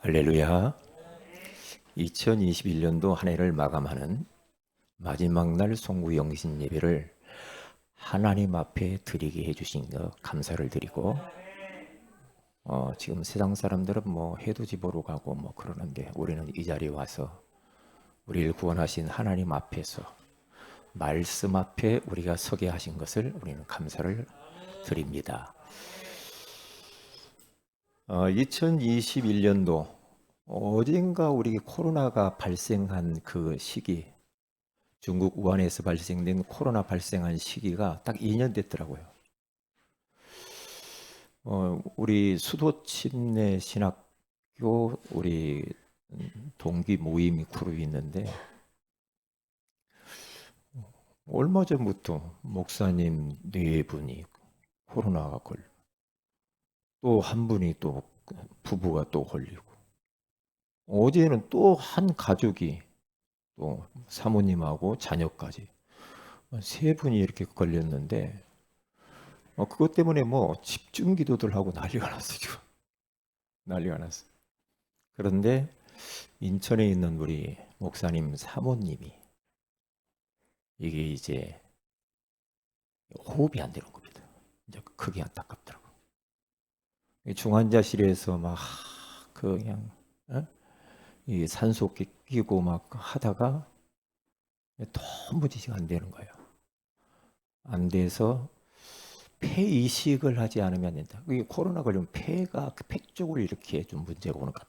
할렐루야. 2021년도 한 해를 마감하는 마지막 날 송구 영신 예배를 하나님 앞에 드리게 해주신 것 감사를 드리고, 지금 세상 사람들은 뭐 해돋이 보러 가고 뭐 그러는데, 우리는 이 자리에 와서 우리를 구원하신 하나님 앞에서 말씀 앞에 우리가 서게 하신 것을 우리는 감사를 드립니다. 2021년도 어젠가 우리 코로나가 발생한 그 시기, 중국 우한에서 발생된 코로나 발생한 시기가 딱 2년 됐더라고요. 우리 수도 침례 신학교 우리 동기 모임 그룹이 있는데, 얼마 전부터 목사님 네 분이 코로나가 또 한 분이 또 부부가 또 걸리고, 어제는 또 한 가족이 또 사모님하고 자녀까지 세 분이 이렇게 걸렸는데, 그것 때문에 뭐 집중 기도들 하고 난리가 났어 지금. 난리가 났어. 그런데 인천에 있는 우리 목사님 사모님이 이게 이제 호흡이 안 되는 겁니다. 이제 그게 안타깝더라고. 중환자실에서 막 그냥 이 산소 끼고 막 하다가 도무지 안 되는 거예요. 안 돼서 폐 이식을 하지 않으면 안 된다. 이게 코로나 걸리면 폐가 폐 쪽으로 이렇게 좀 문제가 오는 것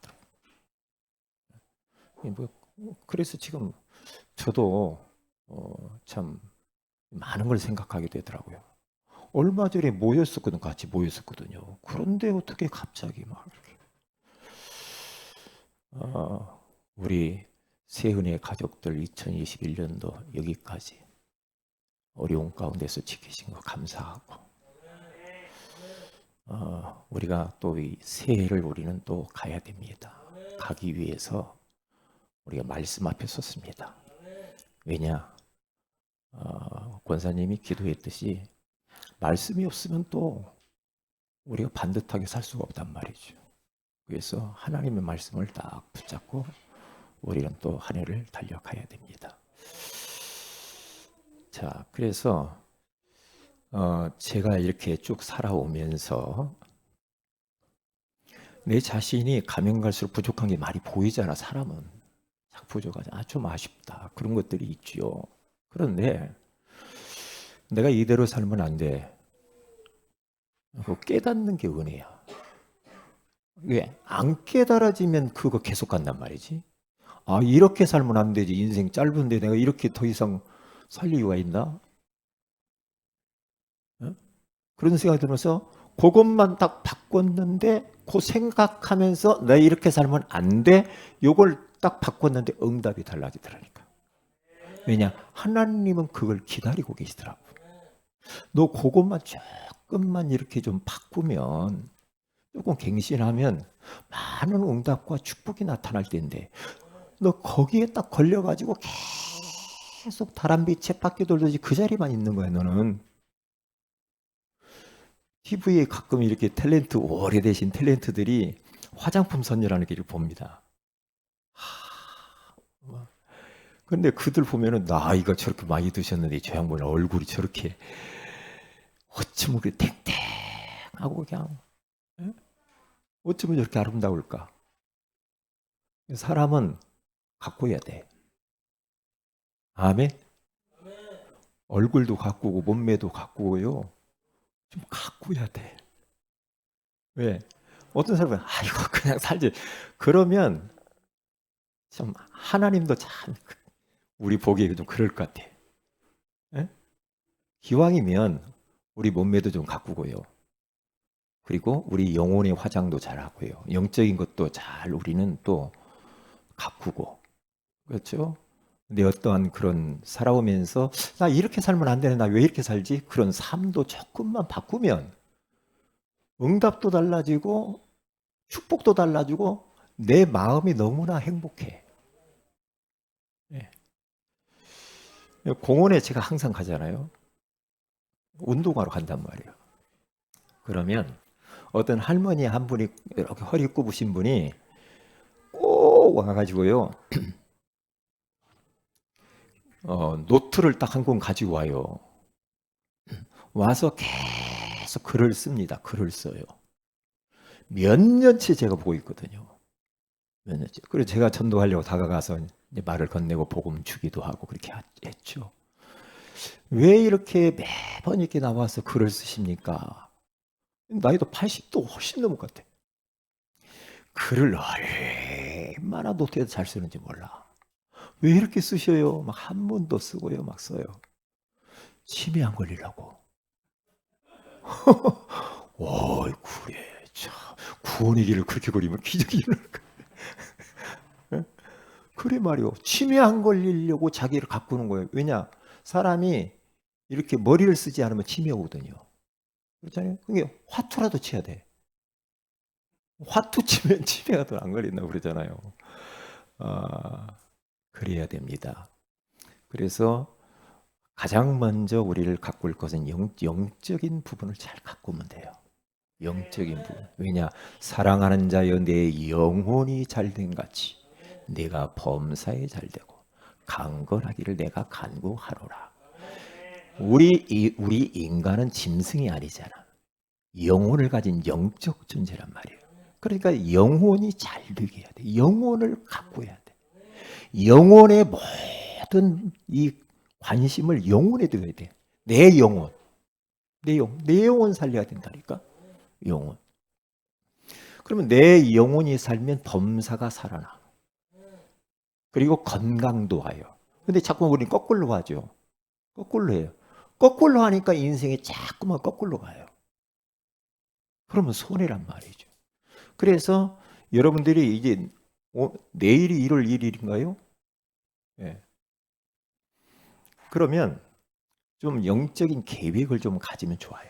같더라고요. 그래서 지금 저도 참 많은 걸 생각하게 되더라고요. 얼마 전에 모였었거든, 같이 모였었거든요. 그런데 어떻게 갑자기 막 이렇게. 우리 세은의 가족들 2021년도 여기까지 어려운 가운데서 지키신 거 감사하고, 우리가 또 이 새해를 우리는 또 가야 됩니다. 가기 위해서 우리가 말씀 앞에 섰습니다. 왜냐? 권사님이 기도했듯이 말씀이 없으면 또 우리가 반듯하게 살 수가 없단 말이죠. 그래서 하나님의 말씀을 딱 붙잡고 우리는 또 한 해를 달려가야 됩니다. 자, 그래서 제가 이렇게 쭉 살아오면서 내 자신이 가면 갈수록 부족한 게 많이 보이잖아. 사람은 부족하지. 좀 아쉽다. 그런 것들이 있지요. 그런데 내가 이대로 살면 안 돼. 깨닫는 게 은혜야. 왜? 안 깨달아지면 그거 계속 간단 말이지. 이렇게 살면 안 되지. 인생 짧은데 내가 이렇게 더 이상 살 이유가 있나? 그런 생각이 들면서 그것만 딱 바꿨는데, 그 생각하면서 나 이렇게 살면 안 돼. 요걸 딱 바꿨는데 응답이 달라지더라니까. 왜냐? 하나님은 그걸 기다리고 계시더라고. 너 그것만 조금만 이렇게 좀 바꾸면, 조금 갱신하면 많은 응답과 축복이 나타날 텐데, 너 거기에 딱 걸려가지고 계속 다람쥐 쳇바퀴 돌듯이 그 자리만 있는 거야, 너는. TV에 가끔 이렇게 탤런트, 오래되신 탤런트들이 화장품 선열하는 게 이렇게 봅니다. 근데 그들 보면은 나이가 저렇게 많이 드셨는데 저 양반 얼굴이 저렇게 어쩜 그렇게 탱탱하고 그냥, 예? 어쩌면 저렇게 아름다울까? 사람은 가꿔야 돼. 아멘. 얼굴도 가꾸고 몸매도 가꾸고요. 좀 가꿔야 돼. 왜? 어떤 사람은 이거 그냥 살지. 그러면 참 하나님도 참 우리 보기에 좀 그럴 것 같아. 예? 기왕이면 우리 몸매도 좀 가꾸고요. 그리고 우리 영혼의 화장도 잘하고요. 영적인 것도 잘 우리는 또 가꾸고. 그렇죠? 근데 어떠한 그런 살아오면서 나 이렇게 살면 안 되네. 나 왜 이렇게 살지? 그런 삶도 조금만 바꾸면 응답도 달라지고 축복도 달라지고 내 마음이 너무나 행복해. 예. 공원에 제가 항상 가잖아요. 운동하러 간단 말이에요. 그러면 어떤 할머니 한 분이 이렇게 허리 굽으신 분이 꼭 와가지고요. 노트를 딱 한 권 가지고 와요. 와서 계속 글을 씁니다. 글을 써요. 몇 년째 제가 보고 있거든요. 몇 년째. 그래서 제가 전도하려고 다가가서 이제 말을 건네고 복음 주기도 하고 그렇게 했죠. 왜 이렇게 매번 이렇게 나와서 글을 쓰십니까? 나이도 80도 훨씬 넘을 것 같아. 글을 얼마나 노트에서 잘 쓰는지 몰라. 왜 이렇게 쓰셔요? 막 한문도 쓰고요, 막 써요. 치매 안 걸리려고. 어이구예, 참 구원의 길을 그렇게 걸으면 기적이 일어날 거야. 그래 말이요. 치매 안 걸리려고 자기를 가꾸는 거예요. 왜냐? 사람이 이렇게 머리를 쓰지 않으면 치매 오거든요. 그렇잖아요. 그게 화투라도 쳐야 돼. 화투 치면 치매가 더 안 걸린다고 그러잖아요. 그래야 됩니다. 그래서 가장 먼저 우리를 가꿀 것은 영적인 부분을 잘 가꾸면 돼요. 영적인 부분. 왜냐? 사랑하는 자여 내 영혼이 잘된 같이 내가 범사에 잘되고 강건하기를 내가 간구하노라. 우리 인간은 짐승이 아니잖아. 영혼을 가진 영적 존재란 말이에요. 그러니까 영혼이 잘 되게 해야 돼. 영혼을 가꾸어야 돼. 영혼의 모든 이 관심을 영혼에 두어야 돼. 내 영혼. 내 영혼 살려야 된다니까. 영혼. 그러면 내 영혼이 살면 범사가 살아나. 그리고 건강도 와요. 근데 자꾸 우리는 거꾸로 하죠. 거꾸로 해요. 거꾸로 하니까 인생이 자꾸만 거꾸로 가요. 그러면 손해란 말이죠. 그래서 여러분들이 이제 내일이 1월 1일인가요? 네. 그러면 좀 영적인 계획을 좀 가지면 좋아요.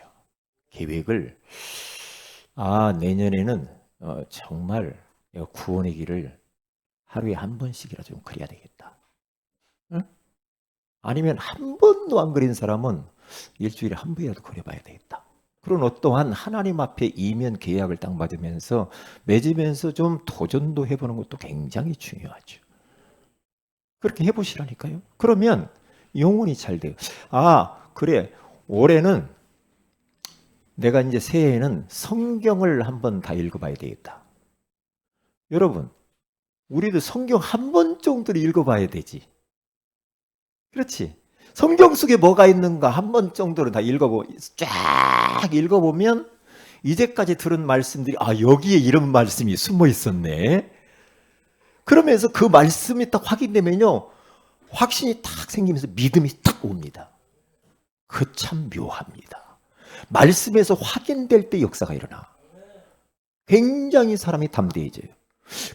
계획을 내년에는 정말 내가 구원의 길을 하루에 한 번씩이라도 좀 그려야 되겠다. 응? 아니면 한 번도 안 그린 사람은 일주일에 한 번이라도 그려봐야 되겠다. 그런 어떠한 하나님 앞에 이면 계약을 딱 받으면서 맺으면서 좀 도전도 해보는 것도 굉장히 중요하죠. 그렇게 해보시라니까요. 그러면 영혼이 잘 돼요. 그래. 올해는 내가 이제 새해에는 성경을 한번 다 읽어봐야 되겠다. 여러분, 우리도 성경 한 번 정도를 읽어봐야 되지. 그렇지. 성경 속에 뭐가 있는가 한 번 정도는 다 쫙 읽어보면 이제까지 들은 말씀들이 여기에 이런 말씀이 숨어 있었네. 그러면서 그 말씀이 딱 확인되면요. 확신이 탁 생기면서 믿음이 탁 옵니다. 그 참 묘합니다. 말씀에서 확인될 때 역사가 일어나. 굉장히 사람이 담대해져요.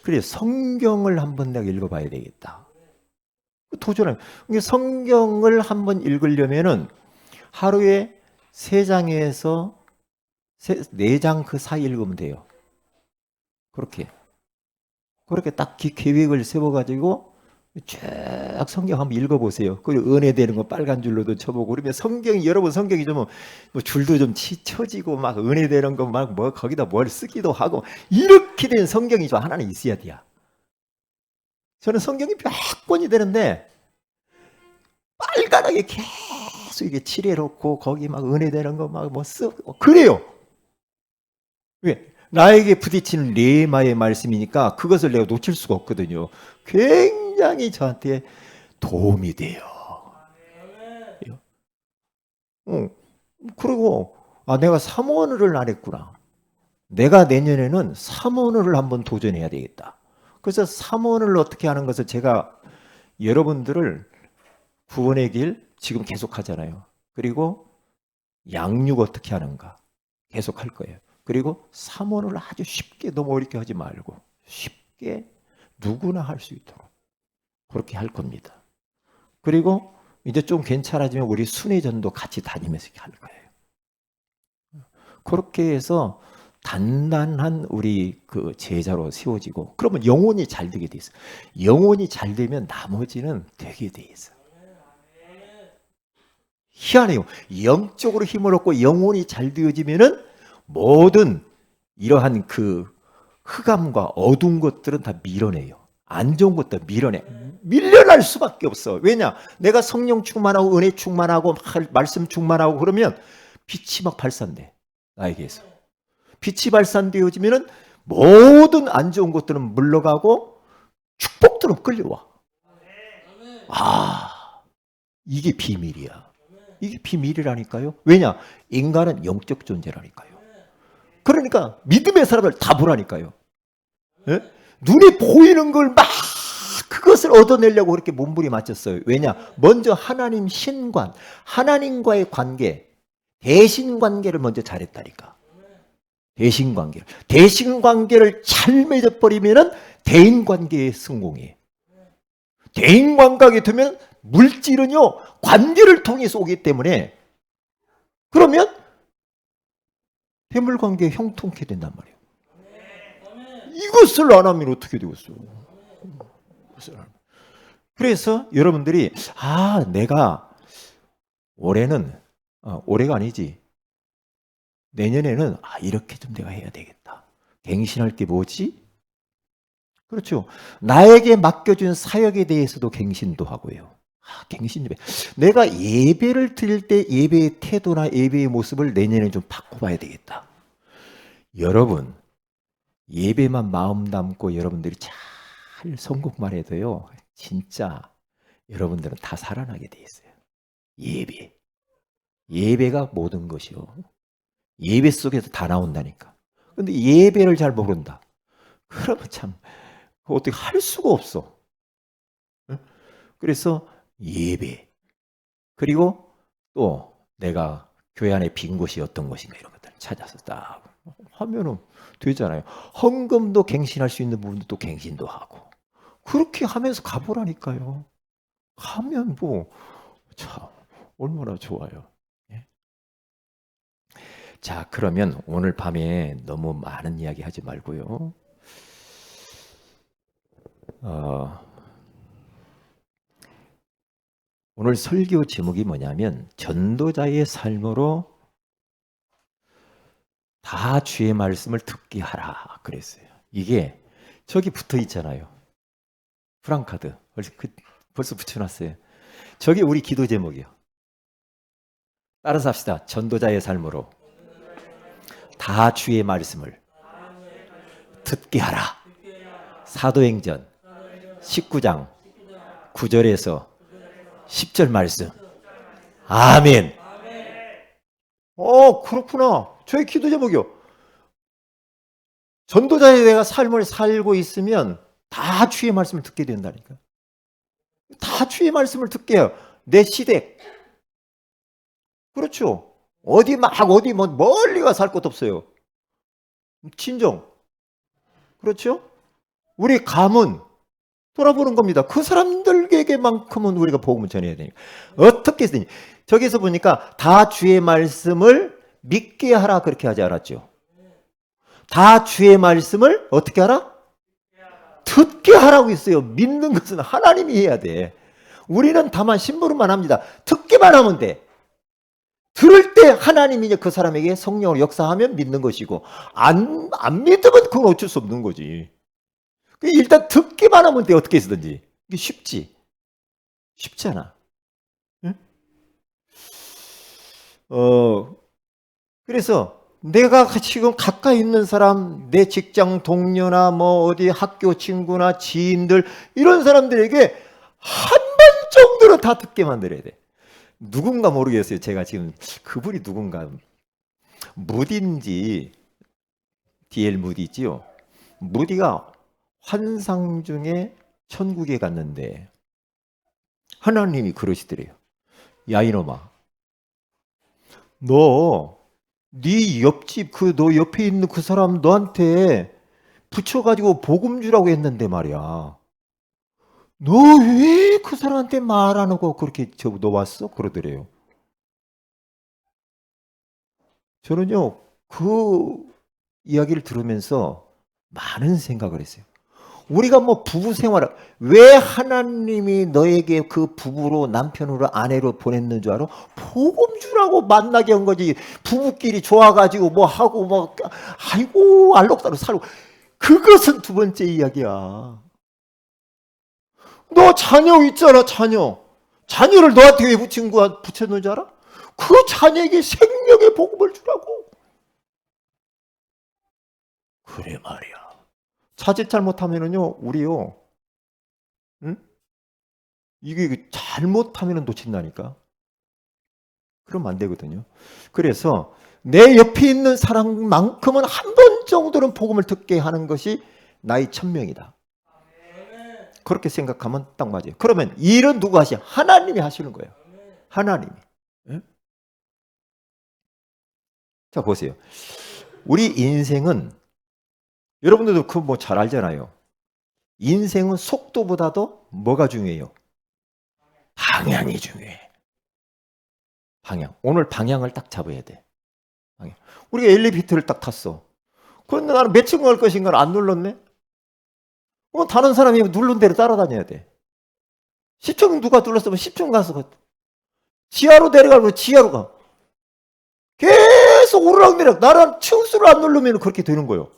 그래 성경을 한번 내가 읽어봐야 되겠다. 도전하면 성경을 한번 읽으려면은 하루에 3장에서 4장 그 사이 읽으면 돼요. 그렇게 딱 계획을 세워가지고 쭉 성경 한번 읽어보세요. 그 은혜되는 거 빨간 줄로도 쳐보고 그러면 여러분 성경이 좀 뭐 줄도 좀 쳐지고 막 은혜되는 거 막 뭐 거기다 뭘 쓰기도 하고 이렇게 된 성경이 좀 하나는 있어야 돼요. 저는 성경이 몇 권이 되는데 빨간하게 계속 이게 칠해놓고 거기 막 은혜되는 거 막 뭐 쓰고 그래요. 왜? 나에게 부딪히는 레마의 말씀이니까 그것을 내가 놓칠 수가 없거든요. 굉장히 저한테 도움이 돼요. 그리고 내가 삼원을 안 했구나. 내가 내년에는 삼원을 한번 도전해야 되겠다. 그래서 삼원을 어떻게 하는 것을 제가 여러분들을 구원의 길 지금 계속 하잖아요. 그리고 양육 어떻게 하는가 계속 할 거예요. 그리고 삼원을 아주 쉽게 너무 어렵게 하지 말고 쉽게 누구나 할 수 있도록 그렇게 할 겁니다. 그리고 이제 좀 괜찮아지면 우리 순회전도 같이 다니면서 할 거예요. 그렇게 해서 단단한 우리 그 제자로 세워지고 그러면 영혼이 잘 되게 돼 있어요. 영혼이 잘 되면 나머지는 되게 돼 있어요. 희한해요. 영적으로 힘을 얻고 영혼이 잘 되어지면은 모든 이러한 그 흑암과 어두운 것들은 다 밀어내요. 안 좋은 것도 밀어내. 밀려날 수밖에 없어. 왜냐? 내가 성령 충만하고 은혜 충만하고 말씀 충만하고 그러면 빛이 막 발산돼. 나에게서. 빛이 발산되어지면은 모든 안 좋은 것들은 물러가고 축복들은 끌려와. 아, 이게 비밀이야. 이게 비밀이라니까요. 왜냐? 인간은 영적 존재라니까요. 그러니까 믿음의 사람들 다 보라니까요. 예? 눈에 보이는 걸 막 그것을 얻어내려고 그렇게 몸부림맞췄어요. 왜냐? 먼저 하나님 신관, 하나님과의 관계, 대신관계를 먼저 잘했다니까. 대신관계를 잘 맺어버리면은 대인관계의 성공이에요. 대인관계가 되면 물질은요 관계를 통해서 오기 때문에 그러면 대물관계 형통케 된단 말이에요. 이것을 안 하면 어떻게 되겠어요? 그래서 여러분들이 내가 올해는 올해가 아니지 내년에는 이렇게 좀 내가 해야 되겠다. 갱신할 게 뭐지? 그렇죠. 나에게 맡겨준 사역에 대해서도 갱신도 하고요. 갱신 예배. 내가 예배를 드릴 때 예배의 태도나 예배의 모습을 내년에 좀 바꿔봐야 되겠다. 여러분 예배만 마음 담고 여러분들이 잘 성공만 해도요. 진짜 여러분들은 다 살아나게 돼 있어요. 예배가 모든 것이요. 예배 속에서 다 나온다니까. 근데 예배를 잘 모른다. 그러면 참 어떻게 할 수가 없어. 그래서 예배 그리고 또 내가 교회 안에 빈 곳이 어떤 것인가 이런 것들을 찾아서 딱 하면은 되잖아요. 헌금도 갱신할 수 있는 부분도 또 갱신도 하고 그렇게 하면서 가보라니까요. 하면 참 얼마나 좋아요. 예? 자, 그러면 오늘 밤에 너무 많은 이야기 하지 말고요. 오늘 설교 제목이 뭐냐면 전도자의 삶으로 다 주의 말씀을 듣게 하라 그랬어요. 이게 저기 붙어 있잖아요. 프랑카드 벌써 붙여놨어요. 저게 우리 기도 제목이요. 따라서 합시다. 전도자의 삶으로 다 주의 말씀을 듣게 하라. 사도행전 19장 9절에서 10절 말씀. 아멘. 그렇구나. 저희 기도 제목이요. 전도자의 내가 삶을 살고 있으면 다 주의 말씀을 듣게 된다니까. 다 주의 말씀을 듣게 해요. 내 시댁. 그렇죠. 어디 멀리 가서 할 것도 없어요. 친정. 그렇죠? 우리 가문 돌아보는 겁니다. 그 사람들에게만큼은 우리가 복음을 전해야 되니까. 어떻게 했더니 저기서 보니까 다 주의 말씀을 믿게 하라 그렇게 하지 않았죠. 다 주의 말씀을 어떻게 하라? 듣게 하라고 했어요. 믿는 것은 하나님이 해야 돼. 우리는 다만 심부름만 합니다. 듣기만 하면 돼. 들을 때 하나님이 이제 그 사람에게 성령을 역사하면 믿는 것이고 안 믿으면 그건 어쩔 수 없는 거지. 일단 듣기만 하면 돼. 어떻게 해서든지. 이게 쉽지. 쉽잖아. 응? 그래서 내가 지금 가까이 있는 사람, 내 직장 동료나 어디 학교 친구나 지인들 이런 사람들에게 한 번 정도는 다 듣게 만들어야 돼. 누군가 모르겠어요. 제가 지금 그분이 누군가 무디인지 D.L. 무디 있지요. 무디가 환상 중에 천국에 갔는데 하나님이 그러시더래요. 야 이놈아, 네 옆집 너 옆에 있는 그 사람 너한테 붙여가지고 복음 주라고 했는데 말이야. 너 왜 그 사람한테 말 안 하고 그렇게 너 왔어? 그러더래요. 저는요 그 이야기를 들으면서 많은 생각을 했어요. 우리가 부부 생활을 왜 하나님이 너에게 그 부부로 남편으로 아내로 보냈는 줄 알아? 복음 주라고 만나게 한 거지. 부부끼리 좋아가지고 하고 아이고 알록달록 살고 그것은 두 번째 이야기야. 너 자녀 있잖아, 자녀. 자녀를 너한테 왜 붙여놓은 줄 알아? 그 자녀에게 생명의 복음을 주라고. 그래 말이야. 자칫 잘못하면은요, 우리요, 응? 이게 잘못하면은 놓친다니까. 그러면 안 되거든요. 그래서 내 옆에 있는 사람만큼은 한 번 정도는 복음을 듣게 하는 것이 나의 천명이다. 그렇게 생각하면 딱 맞아요. 그러면 일은 누가 하시? 하나님이 하시는 거예요. 하나님이. 예? 자, 보세요. 우리 인생은, 여러분들도 그거 뭐 잘 알잖아요. 인생은 속도보다도 뭐가 중요해요? 방향이 중요해. 방향. 오늘 방향을 딱 잡아야 돼. 방향. 우리가 엘리베이터를 딱 탔어. 그런데 나는 몇 층 갈 것인가를 안 눌렀네? 다른 사람이 누른 대로 따라다녀야 돼. 10층 누가 눌렀으면 10층 가서 지하로 내려가면 지하로 가. 계속 오르락내리락. 나는 층수를 안 누르면 그렇게 되는 거예요.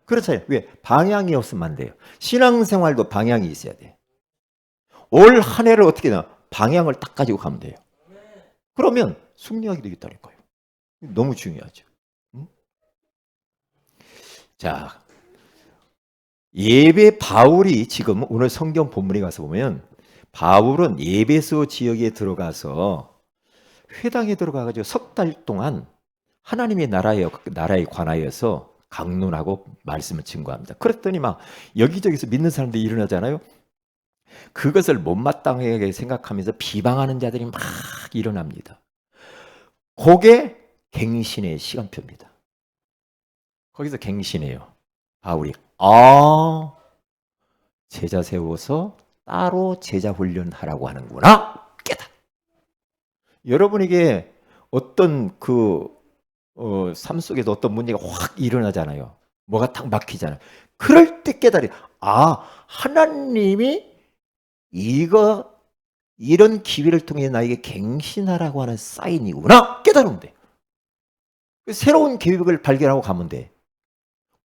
그렇잖아요. 왜? 방향이 없으면 안 돼요. 신앙생활도 방향이 있어야 돼. 올 한 해를 어떻게 나 방향을 딱 가지고 가면 돼요. 그러면 승리하게 되겠다니까요. 너무 중요하죠. 응? 자, 예배 바울이 지금 오늘 성경 본문에 가서 보면 바울은 예배소 지역에 들어가서 회당에 들어가가지고 석 달 동안 하나님의 나라에 관하여서 강론하고 말씀을 증거합니다. 그랬더니 막 여기저기서 믿는 사람들이 일어나잖아요. 그것을 못마땅하게 생각하면서 비방하는 자들이 막 일어납니다. 그게 갱신의 시간표입니다. 거기서 갱신해요. 바울이 제자 세워서 따로 제자 훈련하라고 하는구나. 깨닫. 여러분에게 어떤 삶 속에서 어떤 문제가 확 일어나잖아요. 뭐가 딱 막히잖아요. 그럴 때 깨달이 하나님이 이런 기회를 통해 나에게 갱신하라고 하는 사인이구나. 깨달으면 돼. 새로운 계획을 발견하고 가면 돼.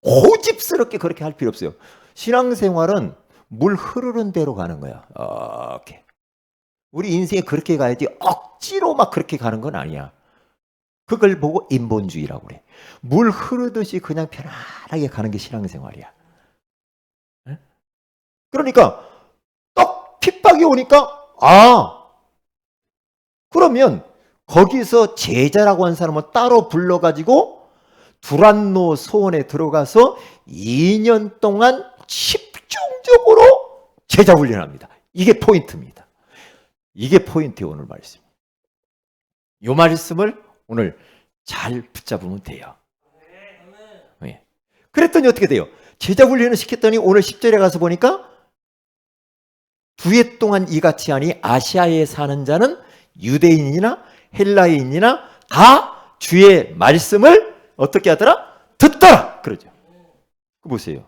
고집스럽게 그렇게 할 필요 없어요. 신앙생활은 물 흐르는 대로 가는 거야. 이렇게. 우리 인생에 그렇게 가야지 억지로 막 그렇게 가는 건 아니야. 그걸 보고 인본주의라고 그래. 물 흐르듯이 그냥 편안하게 가는 게 신앙생활이야. 그러니까 떡 핍박이 오니까 그러면 거기서 제자라고 한 사람을 따로 불러가지고 두란노 소원에 들어가서 2년 동안 집중적으로 제자 훈련합니다. 이게 포인트입니다. 이게 포인트예요. 오늘 말씀. 이 말씀을 오늘 잘 붙잡으면 돼요. 네. 그랬더니 어떻게 돼요? 제자 훈련을 시켰더니 오늘 10절에 가서 보니까 2해 동안 이같이 하니 아시아에 사는 자는 유대인이나 헬라인이나 다 주의 말씀을 어떻게 하더라? 듣더라. 그러죠. 보세요.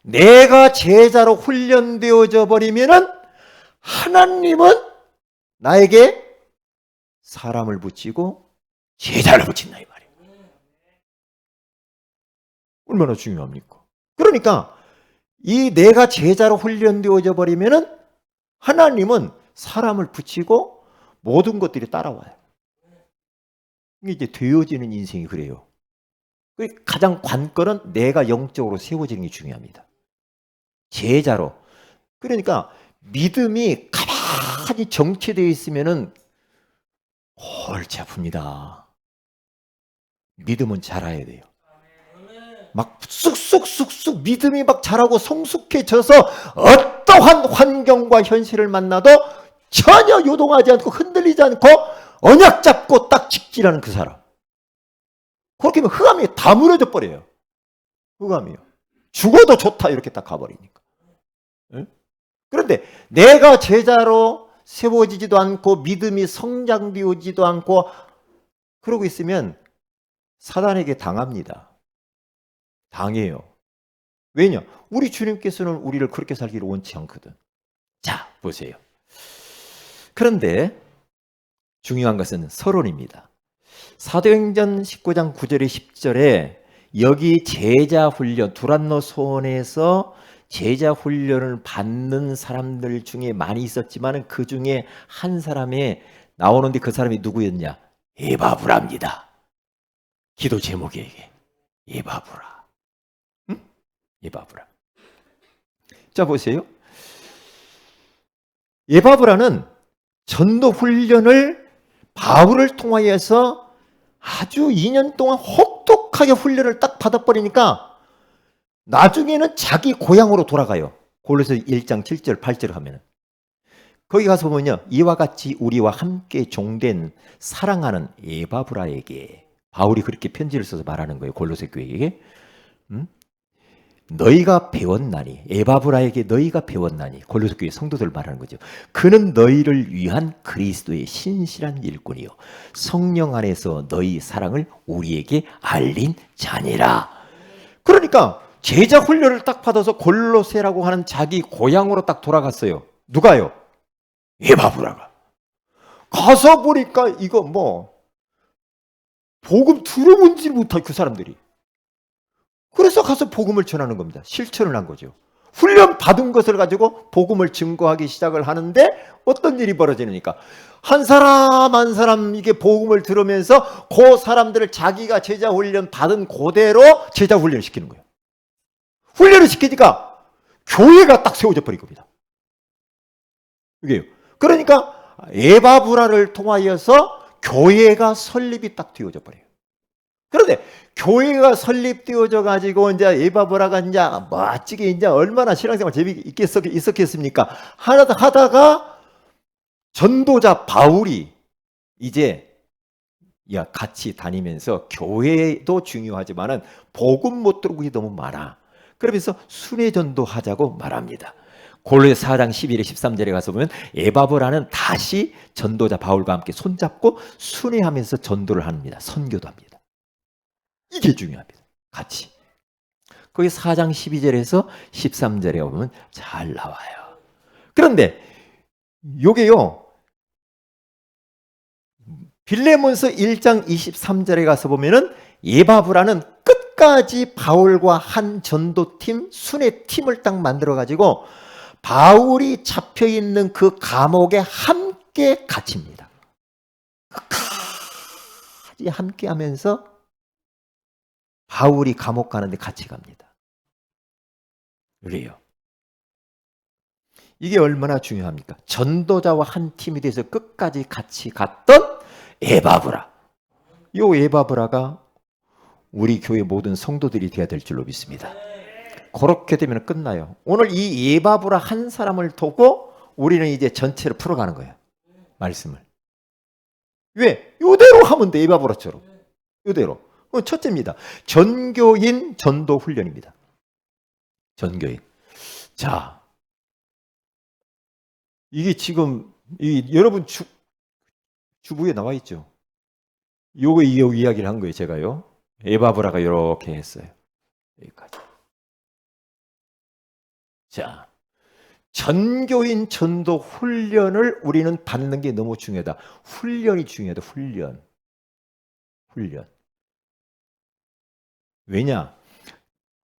내가 제자로 훈련되어져 버리면은 하나님은 나에게 사람을 붙이고 제자를 붙인다 이 말이에요. 얼마나 중요합니까? 그러니까 이 내가 제자로 훈련되어져 버리면은 하나님은 사람을 붙이고 모든 것들이 따라와요. 이게 이제 되어지는 인생이 그래요. 가장 관건은 내가 영적으로 세워지는 게 중요합니다. 제자로. 그러니까 믿음이 가만히 정체되어 있으면은 골치 아픕니다. 믿음은 자라야 돼요. 막 쑥쑥쑥쑥 믿음이 막 자라고 성숙해져서 어떠한 환경과 현실을 만나도 전혀 요동하지 않고 흔들리지 않고 언약 잡고 딱 직진하는 그 사람. 그렇게 하면 흑암이 다 무너져 버려요. 흑암이요. 죽어도 좋다 이렇게 딱 가버리니까. 응? 그런데 내가 제자로 세워지지도 않고 믿음이 성장되어지도 않고 그러고 있으면 사단에게 당합니다. 당해요. 왜냐? 우리 주님께서는 우리를 그렇게 살기를 원치 않거든. 자, 보세요. 그런데 중요한 것은 서론입니다. 사도행전 19장 9절에 10절에 여기 제자 훈련 두란노 소원에서 제자 훈련을 받는 사람들 중에 많이 있었지만 그 중에 한 사람이 나오는데 그 사람이 누구였냐? 에바브라입니다. 기도 제목이 이게 에바브라. 응? 에바브라. 자, 보세요. 에바브라는 전도 훈련을 바울을 통하여서 아주 2년 동안 혹독하게 훈련을 딱 받아버리니까 나중에는 자기 고향으로 돌아가요. 골로새 1장 7절 8절 하면은. 거기 가서 보면요. 이와 같이 우리와 함께 종된 사랑하는 에바브라에게 바울이 그렇게 편지를 써서 말하는 거예요. 골로새 교회에게. 너희가 배웠나니, 에바브라에게 너희가 배웠나니, 골로새 교회 성도들 말하는 거죠. 그는 너희를 위한 그리스도의 신실한 일꾼이요 성령 안에서 너희 사랑을 우리에게 알린 자니라. 그러니까 제자 훈련을 딱 받아서 골로새라고 하는 자기 고향으로 딱 돌아갔어요. 누가요? 에바브라가. 가서 보니까 이거 뭐 복음 들어본지 못할 그 사람들이. 그래서 가서 복음을 전하는 겁니다. 실천을 한 거죠. 훈련 받은 것을 가지고 복음을 증거하기 시작을 하는데 어떤 일이 벌어지니까 한 사람 한 사람 이게 복음을 들으면서 그 사람들을 자기가 제자 훈련 받은 그대로 제자 훈련을 시키는 거예요. 훈련을 시키니까 교회가 딱 세워져 버린 겁니다. 이게요. 그러니까 에바브라를 통하여서 교회가 설립이 딱 되어져 버려요. 그런데 교회가 설립되어져 가지고 이제 에바브라가 이제 멋지게 이제 얼마나 신앙생활 재미있게 있었겠습니까? 하다가 전도자 바울이 이제 같이 다니면서 교회도 중요하지만은 복음 못 들고 너무 많아. 그러면서 순회 전도하자고 말합니다. 골로새 4장 11에 13절에 가서 보면 에바브라는 다시 전도자 바울과 함께 손잡고 순회하면서 전도를 합니다. 선교도 합니다. 이게 중요합니다. 같이. 거기 4장 12절에서 13절에 보면 잘 나와요. 그런데 요게요. 빌레몬서 1장 23절에 가서 보면은 에바브라는 끝까지 바울과 한 전도팀, 순회팀을 딱 만들어 가지고 바울이 잡혀 있는 그 감옥에 함께 갇힙니다. 끝까지 함께 하면서 바울이 감옥 가는데 같이 갑니다. 그래요. 이게 얼마나 중요합니까? 전도자와 한 팀이 돼서 끝까지 같이 갔던 에바브라. 요 에바브라가 우리 교회 모든 성도들이 되어야 될 줄로 믿습니다. 그렇게 되면 끝나요. 오늘 이 에바브라 한 사람을 두고 우리는 이제 전체를 풀어가는 거예요. 말씀을. 왜? 이대로 하면 돼. 에바브라처럼. 이대로. 첫째입니다. 전교인 전도 훈련입니다. 전교인. 자, 이게 지금 여러분 주부에 나와 있죠. 요거 이야기를 한 거예요. 제가요. 에바브라가 이렇게 했어요. 여기까지. 자, 전교인 전도 훈련을 우리는 받는 게 너무 중요하다. 훈련이 중요하다. 훈련. 왜냐?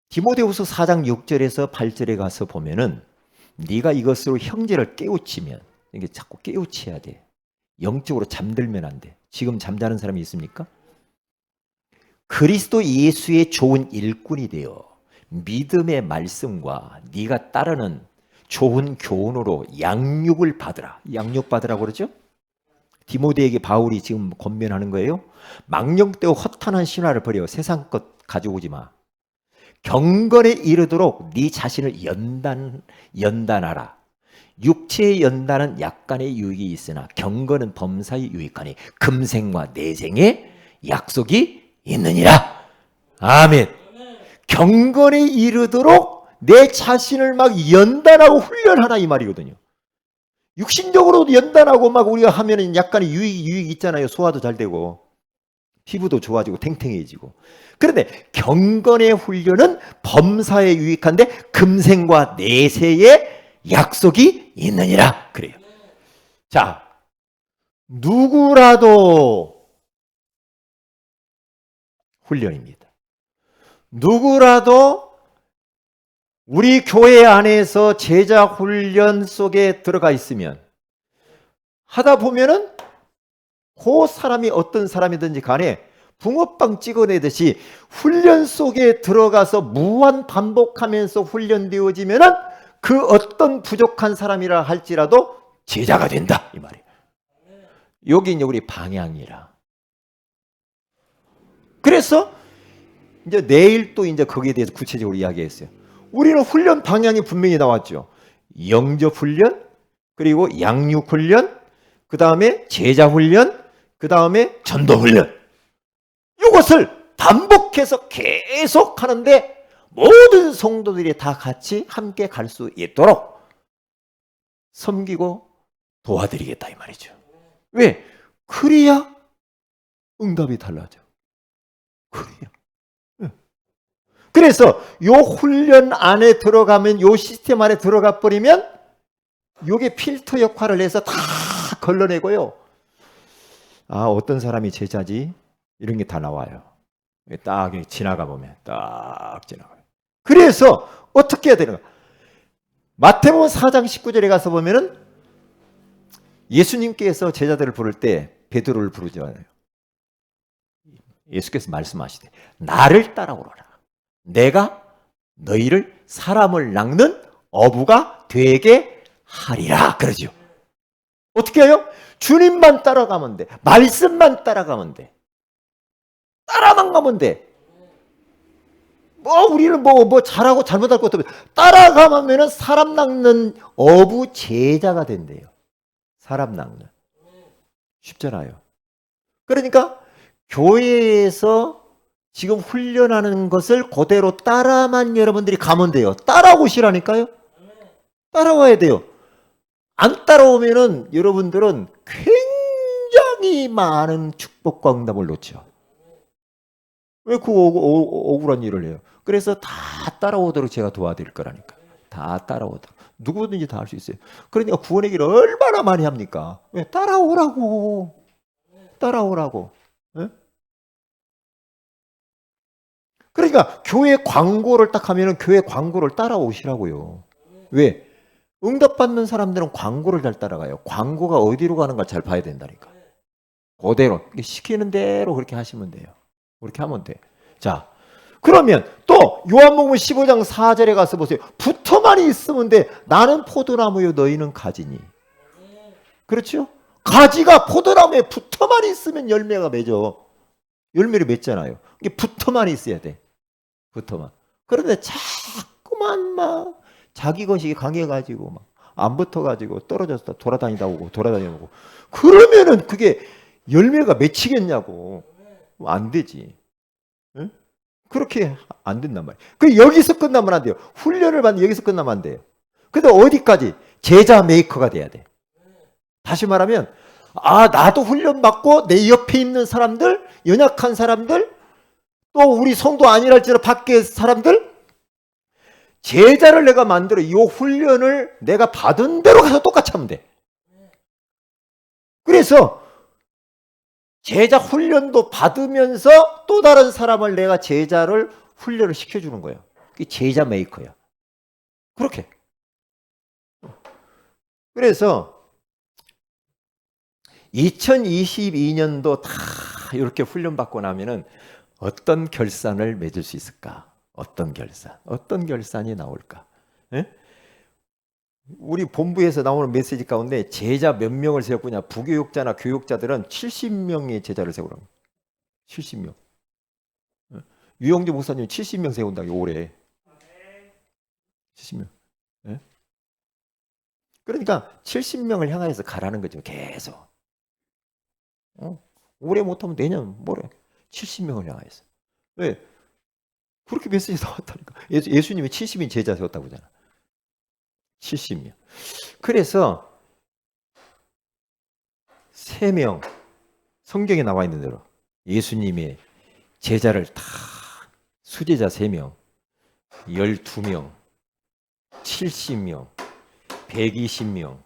디모데후서 4장 6절에서 8절에 가서 보면은 네가 이것으로 형제를 깨우치면, 이게 자꾸 깨우쳐야 돼. 영적으로 잠들면 안 돼. 지금 잠자는 사람이 있습니까? 그리스도 예수의 좋은 일꾼이 되어 믿음의 말씀과 네가 따르는 좋은 교훈으로 양육을 받으라. 양육 받으라고 그러죠? 디모데에게 바울이 지금 권면하는 거예요. 망령되고 허탄한 신화를 버려 세상 것 가져오지 마. 경건에 이르도록 네 자신을 연단하라. 육체의 연단은 약간의 유익이 있으나 경건은 범사에 유익하니 금생과 내생의 약속이 있느니라. 아멘. 경건에 이르도록 내 자신을 막 연단하고 훈련하라 이 말이거든요. 육신적으로 연단하고 막 우리가 하면은 약간의 유익이 있잖아요. 소화도 잘 되고 피부도 좋아지고 탱탱해지고. 그런데 경건의 훈련은 범사에 유익한데 금생과 내세의 약속이 있느니라 그래요. 자, 누구라도 훈련입니다. 누구라도 우리 교회 안에서 제자 훈련 속에 들어가 있으면 하다 보면은 그 사람이 어떤 사람이든지 간에 붕어빵 찍어내듯이 훈련 속에 들어가서 무한 반복하면서 훈련되어지면은 그 어떤 부족한 사람이라 할지라도 제자가 된다 이 말이에요. 여기 이제 우리 방향이라. 그래서 이제 내일 또 이제 거기에 대해서 구체적으로 이야기했어요. 우리는 훈련 방향이 분명히 나왔죠. 영접 훈련, 그리고 양육 훈련, 그 다음에 제자 훈련, 그 다음에 전도 훈련. 이것을 반복해서 계속 하는데 모든 성도들이 다 같이 함께 갈 수 있도록 섬기고 도와드리겠다 이 말이죠. 왜? 그래야 응답이 달라져. 그래야. 그래서 요 훈련 안에 들어가면, 요 시스템 안에 들어가 버리면 요게 필터 역할을 해서 다 걸러내고요. 아, 어떤 사람이 제자지? 이런 게 다 나와요. 딱 지나가 보면 딱 지나가요. 그래서 어떻게 해야 되는가? 마태복음 4장 19절에 가서 보면은 예수님께서 제자들을 부를 때 베드로를 부르지 않아요. 예수께서 말씀하시되 나를 따라오라. 내가 너희를 사람을 낚는 어부가 되게 하리라 그러죠. 어떻게 해요? 주님만 따라가면 돼. 말씀만 따라가면 돼. 따라만 가면 돼. 우리는 잘하고 잘못할 것도 없어. 따라가면은 사람 낚는 어부 제자가 된대요. 사람 낚는. 쉽잖아요. 그러니까 교회에서 지금 훈련하는 것을 그대로 따라만 여러분들이 가면 돼요. 따라오시라니까요. 따라와야 돼요. 안 따라오면은 여러분들은 굉장히 많은 축복과 응답을 놓죠. 왜 그 억울한 일을 해요? 그래서 다 따라오도록 제가 도와드릴 거라니까. 다 따라오도록. 누구든지 다 할 수 있어요. 그러니까 구원의 길을 얼마나 많이 합니까? 왜? 따라오라고. 따라오라고. 네? 그러니까 교회 광고를 딱 하면은 교회 광고를 따라오시라고요. 왜? 응답받는 사람들은 광고를 잘 따라가요. 광고가 어디로 가는가 잘 봐야 된다니까. 그대로 시키는 대로 그렇게 하시면 돼요. 그렇게 하면 돼. 자, 그러면 또 요한복음 15장 4절에 가서 보세요. 붙어만 있으면 돼. 나는 포도나무요 너희는 가지니. 그렇죠? 가지가 포도나무에 붙어만 있으면 열매가 맺어. 열매를 맺잖아요. 이게 붙어만 있어야 돼. 붙어만. 그런데 자꾸만 막 자기 것이 강해가지고 막 안 붙어가지고 떨어져서 돌아다니다 오고 돌아다니다 오고 그러면은 그게 열매가 맺히겠냐고. 안 되지. 응? 그렇게 안 된단 말이에요. 그 여기서 끝나면 안 돼요. 훈련을 받는 여기서 끝나면 안 돼요. 근데 어디까지? 제자 메이커가 돼야 돼. 다시 말하면 나도 훈련 받고 내 옆에 있는 사람들, 연약한 사람들, 또 우리 성도 아니랄지라도 밖에 사람들 제자를 내가 만들어 이 훈련을 내가 받은 대로 가서 똑같이 하면 돼. 그래서 제자 훈련도 받으면서 또 다른 사람을 내가 제자를 훈련을 시켜주는 거예요. 그게 제자 메이커야. 그렇게. 그래서 2022년도 다 이렇게 훈련받고 나면은 어떤 결산을 맺을 수 있을까? 어떤 결산? 어떤 결산이 나올까? 예? 우리 본부에서 나오는 메시지 가운데 제자 몇 명을 세웠냐? 부교육자나 교육자들은 70명의 제자를 세우라고. 70명. 유영재 목사님 70명 세운다 올해. 70명. 예? 그러니까 70명을 향해서 가라는 거죠. 계속. 올해 못하면 내년 모레 70명을 향해서. 왜? 그렇게 메시지 나왔다니까. 예수님이 70인 제자 세웠다고 하잖아. 70명. 그래서 3명 성경에 나와 있는 대로 예수님의 제자를 다 수제자 3명, 12명, 70명, 120명,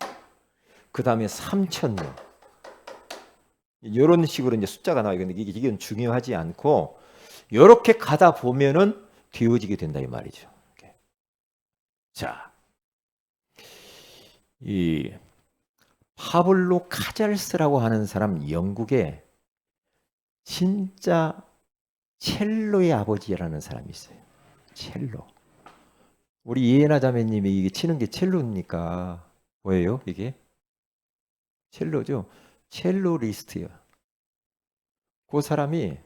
그 다음에 3,000명. 이런 식으로 이제 숫자가 나와요. 근데 이게 중요하지 않고 이렇게 가다 보면은 되어지게 된다 이 말이죠. 자, 이 파블로 카잘스라고 하는 사람, 영국에 진짜 첼로의 아버지라는 사람이 있어요. 첼로. 우리 이해나 자매님이 이게 치는 게 첼로입니까? 뭐예요? 이게 첼로죠. 첼로 리스트요. 그 사람이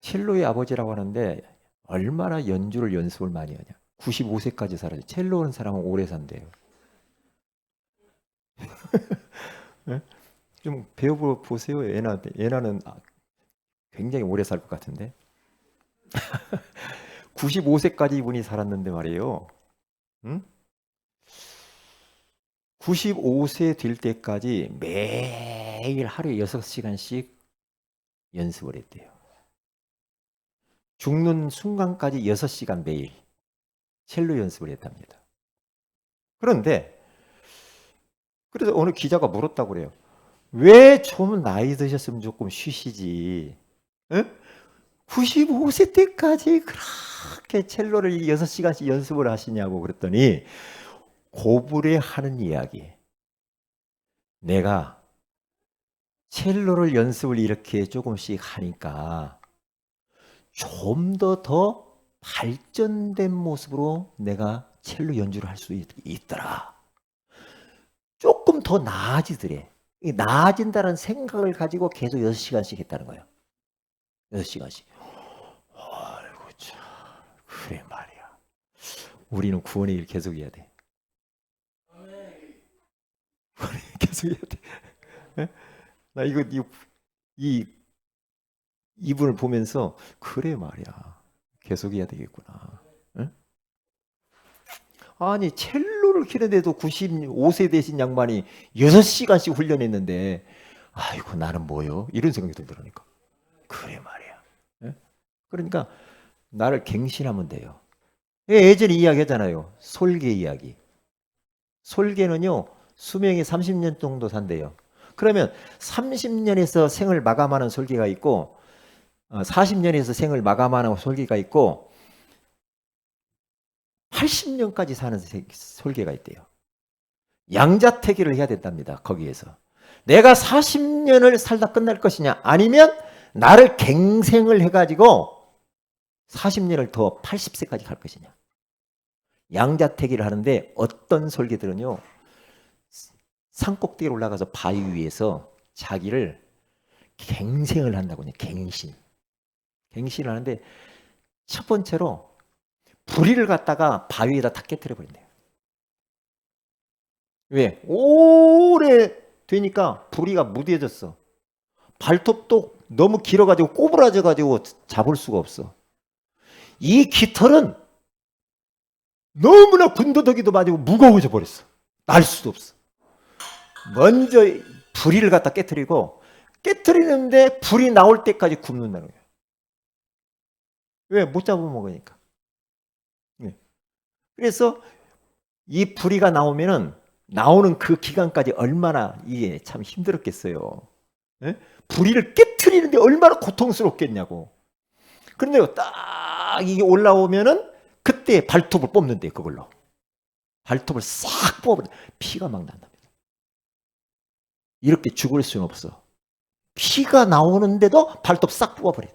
첼로의 아버지라고 하는데 얼마나 연주를 연습을 많이 하냐. 95세까지 살아요. 첼로는 사람은 오래 산대요. 네? 좀 배워보세요. 예나는 굉장히 오래 살 것 같은데. 95세까지 이분이 살았는데 말이에요. 응? 95세 될 때까지 매일 하루에 6시간씩 연습을 했대요. 죽는 순간까지 6시간 매일 첼로 연습을 했답니다. 그런데 그래서 어느 기자가 물었다고 그래요. 왜 좀 나이 드셨으면 조금 쉬시지? 응? 95세 때까지 그렇게 첼로를 6시간씩 연습을 하시냐고 그랬더니 고불에 하는 이야기. 내가 첼로를 연습을 이렇게 조금씩 하니까 좀 더 발전된 모습으로 내가 첼로 연주를 할 수 있더라. 조금 더 나아지더래. 나아진다는 생각을 가지고 계속 6시간씩 했다는 거예요. 6시간씩. 아이고 참 그래 말이야. 우리는 구원의 일 계속 해야 돼. 계속 해야 돼. 네? 나 이분을 보면서 그래 말이야. 계속 해야 되겠구나. 네? 아니 첼로를 키는데도 95세 되신 양반이 6시간씩 훈련했는데 아이고 나는 뭐요? 이런 생각이 들더라니까. 그래 말이야. 네? 그러니까 나를 갱신하면 돼요. 예전에 이야기했잖아요. 솔개 이야기. 솔개는요. 수명이 30년 정도 산대요. 그러면 30년에서 생을 마감하는 솔개가 있고 40년에서 생을 마감하는 솔개가 있고 80년까지 사는 솔개가 있대요. 양자택일을 해야 된답니다. 거기에서. 내가 40년을 살다 끝날 것이냐 아니면 나를 갱생을 해가지고 40년을 더 80세까지 갈 것이냐. 양자택일을 하는데 어떤 솔개들은요. 산꼭대기에 올라가서 바위 위에서 자기를 갱생을 한다고요. 갱신을 하는데 첫 번째로 부리를 갖다가 바위에다 다 깨뜨려 버린대요. 왜? 오래 되니까 부리가 무뎌졌어. 발톱도 너무 길어가지고 꼬부라져가지고 잡을 수가 없어. 이 깃털은 너무나 군더더기도 맞고 무거워져 버렸어. 날 수도 없어. 먼저 부리를 갖다 깨뜨리고 깨뜨리는데 불이 나올 때까지 굽는다는 거예요. 왜? 못 잡으면 먹으니까. 그래서 이 불이가 나오는 그 기간까지 얼마나 이게 참 힘들었겠어요. 예? 불이를 깨뜨리는데 얼마나 고통스럽겠냐고. 그런데 딱 이게 올라오면은 그때 발톱을 뽑는데 그걸로. 발톱을 싹 뽑아버려. 피가 막 난답니다. 이렇게 죽을 수는 없어. 피가 나오는데도 발톱 싹 뽑아버려.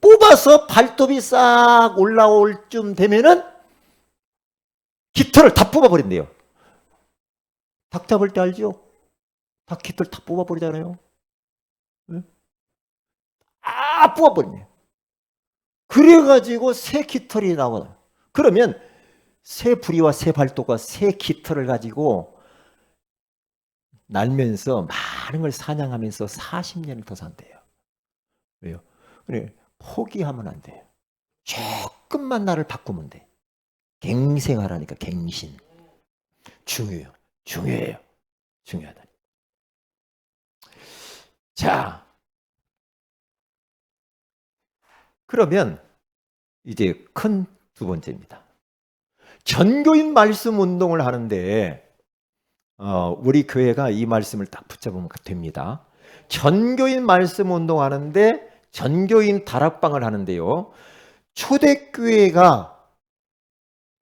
뽑아서 발톱이 싹 올라올 쯤 되면은 깃털을 다 뽑아버린대요. 닭 잡을 때 알죠? 닭 깃털 다 뽑아버리잖아요. 네? 뽑아버리네요. 그래가지고 새 깃털이 나와요. 그러면 새 부리와 새 발톱과 새 깃털을 가지고 날면서 많은 걸 사냥하면서 40년을 더 산대요. 왜요? 그래, 포기하면 안 돼요. 조금만 나를 바꾸면 돼. 갱생하라니까 갱신. 중요해요. 중요하다. 자, 그러면 이제 큰 두 번째입니다. 전교인 말씀 운동을 하는데 우리 교회가 이 말씀을 딱 붙잡으면 됩니다. 전교인 말씀 운동하는데 전교인 다락방을 하는데요. 초대교회가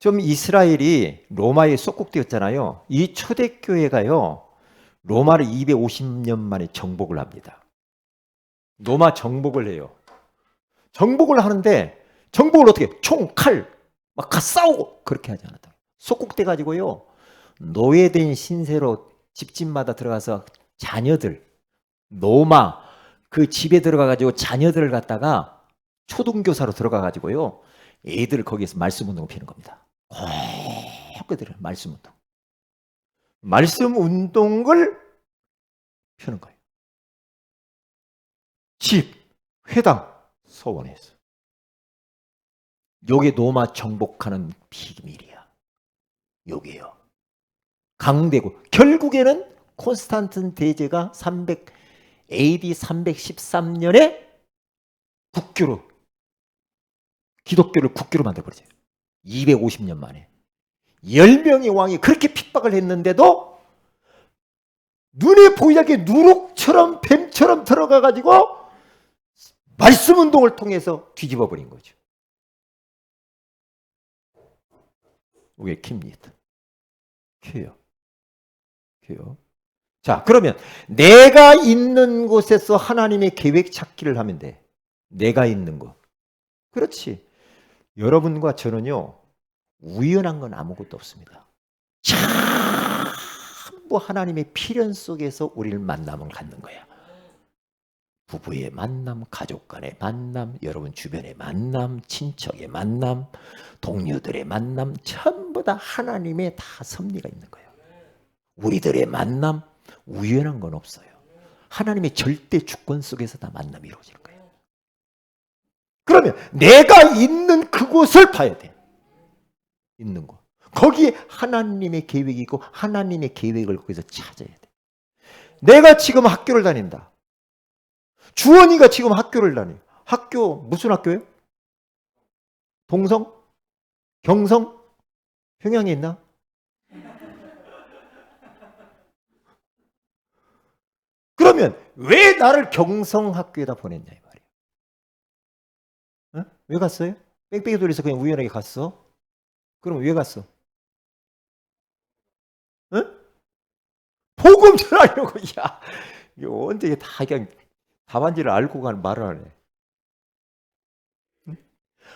좀 이스라엘이 로마에 속국되었잖아요. 이 초대교회가요, 로마를 250년 만에 정복을 합니다. 로마 정복을 해요. 정복을 하는데, 정복을 어떻게 해요? 총, 칼, 막 가 싸우고, 그렇게 하지 않았다. 속국돼 가지고요, 노예된 신세로 집집마다 들어가서 자녀들, 로마 그 집에 들어가 가지고 자녀들을 갖다가 초등교사로 들어가 가지고요, 애들 거기에서 말씀 운동을 피는 겁니다. 그들은 말씀 운동. 말씀 운동을 펴는 거예요. 집, 회당, 서원에서. 요게 로마 정복하는 비밀이야. 요게요. 강대국. 결국에는 콘스탄틴 대제가 AD 313년에 국교로, 기독교를 국교로 만들어버리죠. 250년 만에. 10명의 왕이 그렇게 핍박을 했는데도 눈에 보이게 누룩처럼 뱀처럼 들어가가지고 말씀 운동을 통해서 뒤집어 버린 거죠. 왜 킵니다. 켜요. 자, 그러면 내가 있는 곳에서 하나님의 계획 찾기를 하면 돼. 내가 있는 곳. 그렇지. 여러분과 저는요, 우연한 건 아무것도 없습니다. 전부 하나님의 필연 속에서 우리를 만남을 갖는 거야. 부부의 만남, 가족 간의 만남, 여러분 주변의 만남, 친척의 만남, 동료들의 만남, 전부 다 하나님의 다 섭리가 있는 거예요. 우리들의 만남, 우연한 건 없어요. 하나님의 절대 주권 속에서 다 만남이 이루어지는 거예요. 그러면 내가 있는 그곳을 봐야 돼. 있는 곳. 거기에 하나님의 계획이 있고 하나님의 계획을 거기서 찾아야 돼. 내가 지금 학교를 다닌다. 주원이가 지금 학교를 다녀. 학교 무슨 학교예요? 동성? 경성? 평양에 있나? 그러면 왜 나를 경성학교에다 보냈냐 이 말이에요. 어? 왜 갔어요? 뺑뺑이 돌려서 그냥 우연하게 갔어? 그럼 왜 갔어? 어? 복음 전하려고. 야, 이거 언제 다 그냥 답안지를 알고 가는 말을 하네.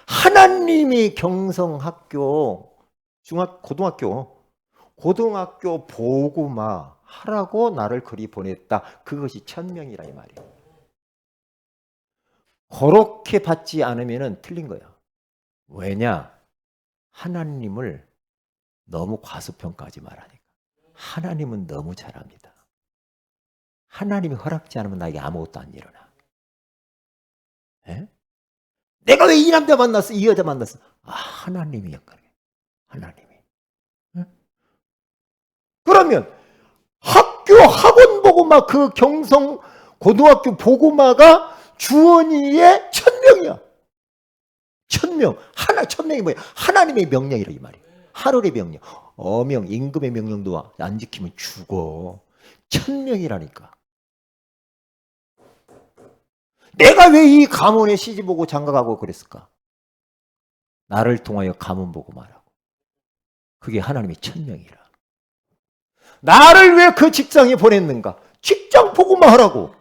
하나님이 경성학교, 고등학교 보고마 하라고 나를 그리 보냈다. 그것이 천명이라 이 말이에요. 그렇게 받지 않으면 틀린 거야. 왜냐? 하나님을 너무 과소평가하지 말라니까. 하나님은 너무 잘합니다. 하나님이 허락지 않으면 나에게 아무것도 안 일어나. 에? 내가 왜 이 남자 만났어? 이 여자 만났어? 아, 하나님이 역할이에요. 하나님이. 에? 그러면 학원 보고마, 그 경성 고등학교 보고마가 주원이의 천명이야. 천명. 천명이 뭐야? 하나님의 명령이라 이 말이야. 하늘의 명령. 어명, 임금의 명령도 안 지키면 죽어. 천명이라니까. 내가 왜 이 가문에 시집 오고 장가가고 그랬을까? 나를 통하여 가문 보고 말하고. 그게 하나님의 천명이라. 나를 왜 그 직장에 보냈는가? 직장 보고만 하라고.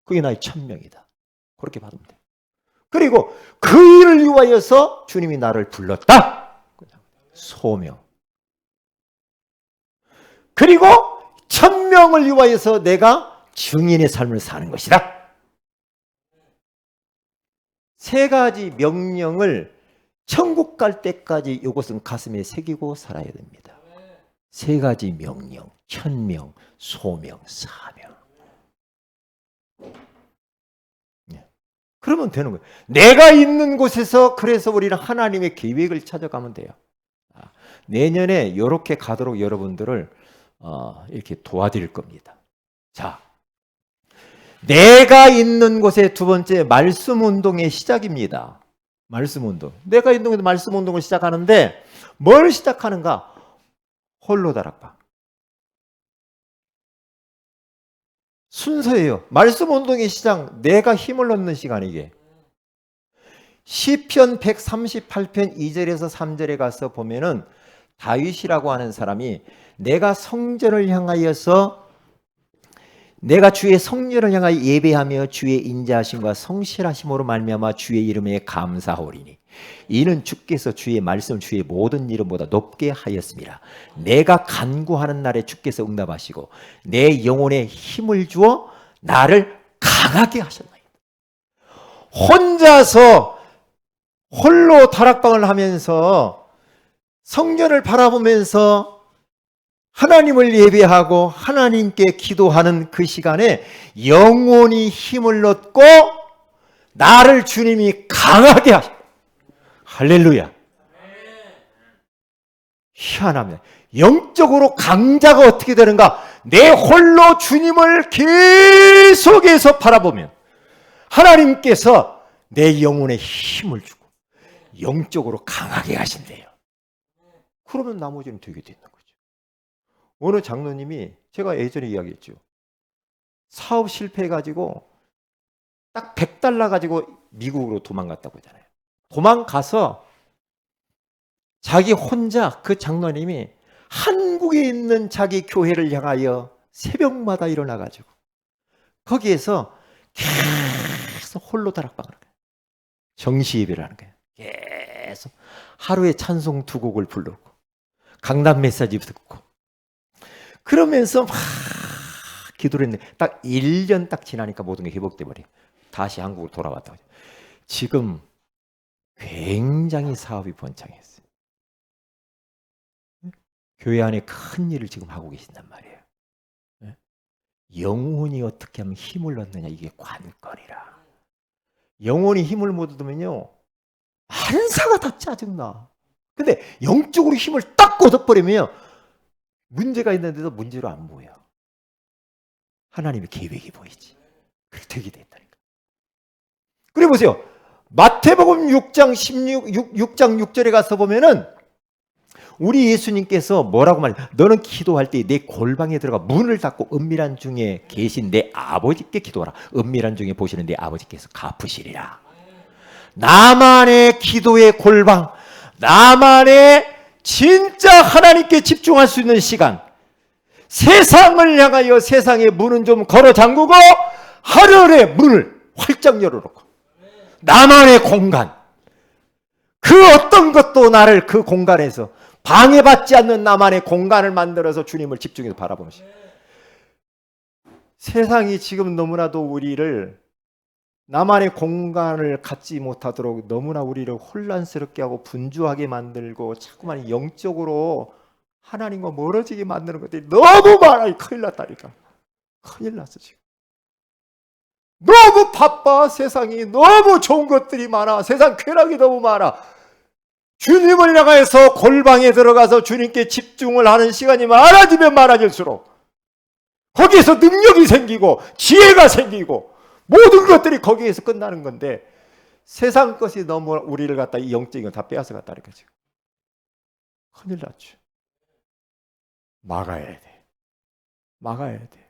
그게 나의 천명이다. 그렇게 받으면 돼. 그리고 그 일을 위하여서 주님이 나를 불렀다. 소명. 그리고 천명을 위하여서 내가 증인의 삶을 사는 것이다. 세 가지 명령을 천국 갈 때까지 이것은 가슴에 새기고 살아야 됩니다. 세 가지 명령, 천명, 소명, 사명. 그러면 되는 거예요. 내가 있는 곳에서 그래서 우리는 하나님의 계획을 찾아가면 돼요. 내년에 이렇게 가도록 여러분들을 이렇게 도와드릴 겁니다. 자, 내가 있는 곳에 두 번째 말씀 운동의 시작입니다. 말씀 운동. 내가 있는 곳에 말씀 운동을 시작하는데 뭘 시작하는가? 홀로 다락방. 순서예요. 말씀 운동의 시작, 내가 힘을 얻는 시간 이게. 시편 138편 2절에서 3절에 가서 보면은 다윗이라고 하는 사람이 내가 주의 성전을 향하여 예배하며 주의 인자하심과 성실하심으로 말미암아 주의 이름에 감사하오리니 이는 주께서 주의 말씀을 주의 모든 이름보다 높게 하였습니다. 내가 간구하는 날에 주께서 응답하시고 내 영혼에 힘을 주어 나를 강하게 하셨나이다. 혼자서 홀로 다락방을 하면서 성전을 바라보면서 하나님을 예배하고 하나님께 기도하는 그 시간에 영혼이 힘을 얻고 나를 주님이 강하게 하셔. 할렐루야. 희한합니다. 영적으로 강자가 어떻게 되는가? 내 홀로 주님을 계속해서 바라보면 하나님께서 내 영혼에 힘을 주고 영적으로 강하게 하신대요. 그러면 나머지는 되게 되는 거죠. 어느 장로님이 제가 예전에 이야기했죠. 사업 실패해가지고 딱 100달러 가지고 미국으로 도망갔다고 하잖아요. 도망가서 자기 혼자 그 장로님이 한국에 있는 자기 교회를 향하여 새벽마다 일어나가지고 거기에서 계속 홀로 다락방을 하는 거예요. 정시 예배를 하는 거예요. 계속 하루에 찬송 2곡을 부르고 강단 메시지 듣고 그러면서 막 기도를 했는데 딱 1년 딱 지나니까 모든 게 회복돼 버려요. 다시 한국으로 돌아왔다고. 지금 굉장히 사업이 번창했어요. 교회 안에 큰 일을 지금 하고 계신단 말이에요. 영혼이 어떻게 하면 힘을 얻느냐, 이게 관건이라. 영혼이 힘을 못 얻으면요 안사가 다 짜증나. 근데 영적으로 힘을 딱 얻어버리면 문제가 있는데도 문제로 안 보여. 하나님의 계획이 보이지. 그렇게 되게 됐다니까. 그래 보세요. 마태복음 6장 6절에 가서 보면은 우리 예수님께서 뭐라고 말해요? 너는 기도할 때 내 골방에 들어가 문을 닫고 은밀한 중에 계신 내 아버지께 기도하라. 은밀한 중에 보시는 내 아버지께서 갚으시리라. 나만의 기도의 골방, 나만의 진짜 하나님께 집중할 수 있는 시간, 세상을 향하여 세상의 문은 좀 걸어 잠그고 하늘의 문을 활짝 열어놓고 나만의 공간, 그 어떤 것도 나를 그 공간에서 방해받지 않는 나만의 공간을 만들어서 주님을 집중해서 바라보는 시간. 세상이 지금 너무나도 우리를 나만의 공간을 갖지 못하도록 너무나 우리를 혼란스럽게 하고 분주하게 만들고 자꾸만 영적으로 하나님과 멀어지게 만드는 것들이 너무 많아요. 큰일 났다니까. 큰일 났어 지금. 너무 바빠. 세상이 너무 좋은 것들이 많아. 세상 쾌락이 너무 많아. 주님을 향해서 골방에 들어가서 주님께 집중을 하는 시간이 많아지면 많아질수록 거기에서 능력이 생기고 지혜가 생기고 모든 것들이 거기에서 끝나는 건데 세상 것이 너무 우리를 갖다 이 영적인 걸 다 빼앗아 갔다니까 지금. 큰일 났죠. 막아야 돼. 막아야 돼.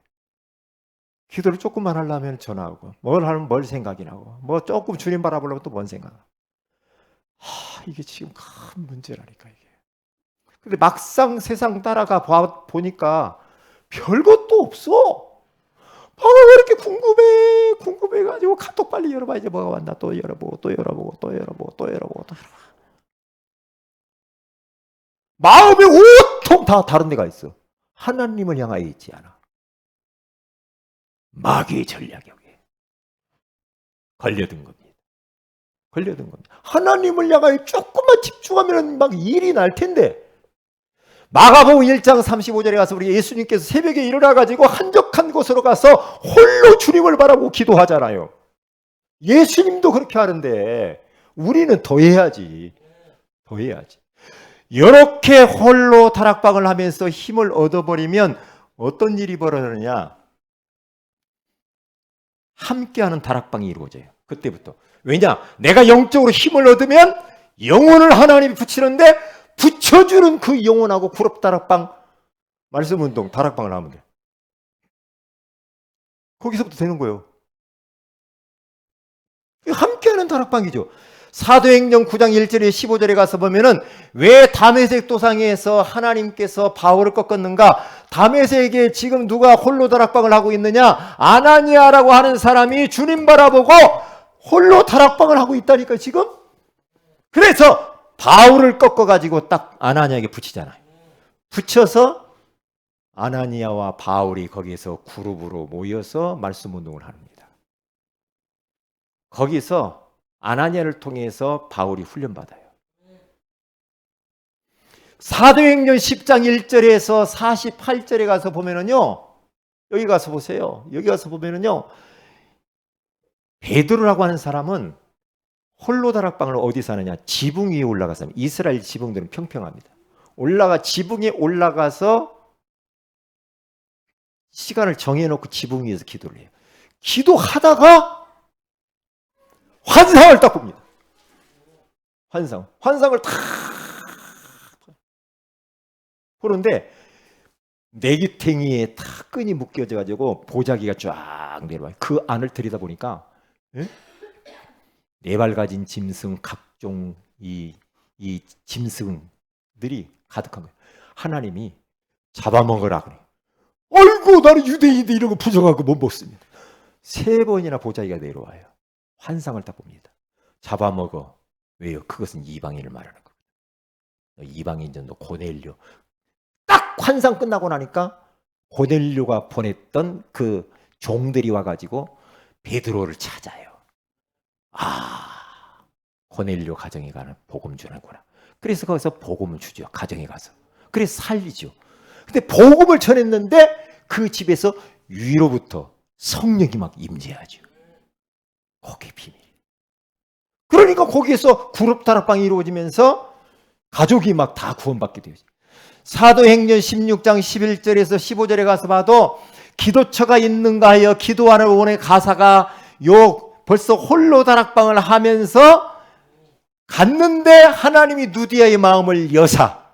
기도를 조금만 하려면 전화하고 뭘 하면 뭘 생각이 나고 뭐 조금 주님 바라보려면 또 뭔 생각. 이게 지금 큰 문제라니까 이게. 근데 막상 세상 따라가 보니까 별것도 없어. 왜 이렇게 궁금해가지고 카톡 빨리 열어봐. 이제 뭐가 왔나 또 열어보고 또 열어보고 또 열어보고 또 열어보고 또 열어보고. 마음이 온통 다 다른 데가 있어. 하나님을 향하여 있지 않아. 마귀의 전략이 여기에 걸려든 겁니다. 걸려든 겁니다. 하나님을 향하여 조금만 집중하면 막 일이 날 텐데. 마가복음 1장 35절에 가서 우리 예수님께서 새벽에 일어나가지고 한적한 곳으로 가서 홀로 주님을 바라보고 기도하잖아요. 예수님도 그렇게 하는데 우리는 더 해야지. 더 해야지. 이렇게 홀로 다락방을 하면서 힘을 얻어버리면 어떤 일이 벌어지느냐. 함께하는 다락방이 이루어져요. 그때부터. 왜냐? 내가 영적으로 힘을 얻으면 영혼을 하나님이 붙이는데 붙여주는 그 영혼하고 그룹 다락방, 말씀 운동, 다락방을 하면 돼. 거기서부터 되는 거예요. 함께하는 다락방이죠. 사도행전 9장 1절에 15절에 가서 보면은 왜 다메섹 도상에서 하나님께서 바울을 꺾었는가? 다메섹에 지금 누가 홀로 다락방을 하고 있느냐? 아나니아라고 하는 사람이 주님 바라보고 홀로 다락방을 하고 있다니까 지금. 그래서 바울을 꺾어가지고 딱 아나니아에게 붙이잖아요. 붙여서 아나니아와 바울이 거기에서 그룹으로 모여서 말씀 운동을 합니다. 거기서 아나니아를 통해서 바울이 훈련받아요. 사도행전 10장 1절에서 48절에 가서 보면은요, 여기 가서 보세요. 여기 가서 보면은요, 베드로라고 하는 사람은 홀로 다락방을 어디서 하느냐? 지붕 위에 올라가서. 이스라엘 지붕들은 평평합니다. 지붕에 올라가서 시간을 정해놓고 지붕 위에서 기도를 해요. 기도하다가 환상을 딱 봅니다. 환상을 탁 보는데 내기탱이에 탁 끈이 묶여져 가지고 보자기가 쫙 내려와요. 그 안을 들여다보니까 네발 가진 짐승, 각종 이 짐승들이 가득한 거예요. 하나님이 잡아먹으라 그래요. 아이고, 나는 유대인인데 이런 거 부정하고 못 먹습니다. 3번이나 보자기가 내려와요. 환상을 딱 봅니다. 잡아먹어. 왜요? 그것은 이방인을 말하는 거예요. 이방인전도 고넬료. 딱 환상 끝나고 나니까 고넬료가 보냈던 그 종들이 와가지고 베드로를 찾아요. 고넬료 가정에 가는 복음 주는구나. 그래서 거기서 복음을 주죠. 가정에 가서. 그래서 살리죠. 근데 복음을 전했는데 그 집에서 위로부터 성령이 막 임재하죠. 그게 비밀. 그러니까 거기에서 그룹 다락방이 이루어지면서 가족이 막 다 구원받게 되죠. 사도행전 16장 11절에서 15절에 가서 봐도 기도처가 있는가 하여 기도하는 원의 가사가 벌써 홀로 다락방을 하면서 갔는데 하나님이 누디아의 마음을 여사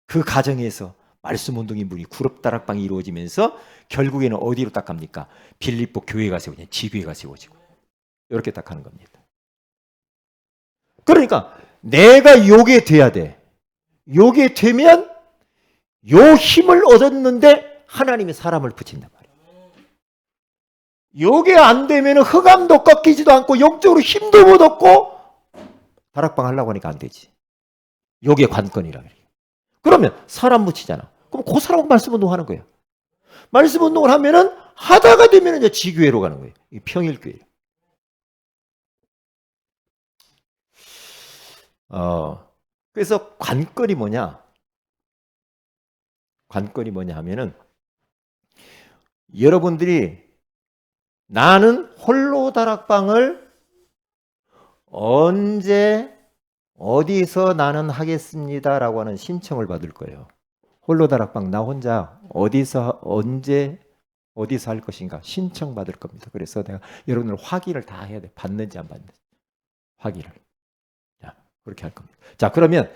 그 가정에서 말씀 운동의 문이 그룹 다락방이 이루어지면서 결국에는 어디로 딱 갑니까? 빌립보 교회가 세워지고 지교회가 세워지고 이렇게 딱 하는 겁니다. 그러니까 내가 요게 돼야 돼. 요게 되면 요 힘을 얻었는데 하나님이 사람을 붙인단 말이에요. 요게 안 되면 흑암도 꺾이지도 않고 영적으로 힘도 못 얻고 다락방 하려고 하니까 안 되지. 요게 관건이라 그래요. 그러면 사람 붙이잖아. 그럼 그 사람하고 말씀 운동하는 거예요. 말씀 운동을 하면은 하다가 되면 이제 지교회로 가는 거예요. 평일교회. 그래서 관건이 뭐냐? 관건이 뭐냐 하면은 여러분들이 나는 홀로 다락방을 언제 어디서 나는 하겠습니다라고 하는 신청을 받을 거예요. 홀로 다락방 나 혼자 어디서 언제 어디서 할 것인가 신청 받을 겁니다. 그래서 내가 여러분들 확인을 다 해야 돼. 받는지 안 받는지 확인을. 자, 그렇게 할 겁니다. 자, 그러면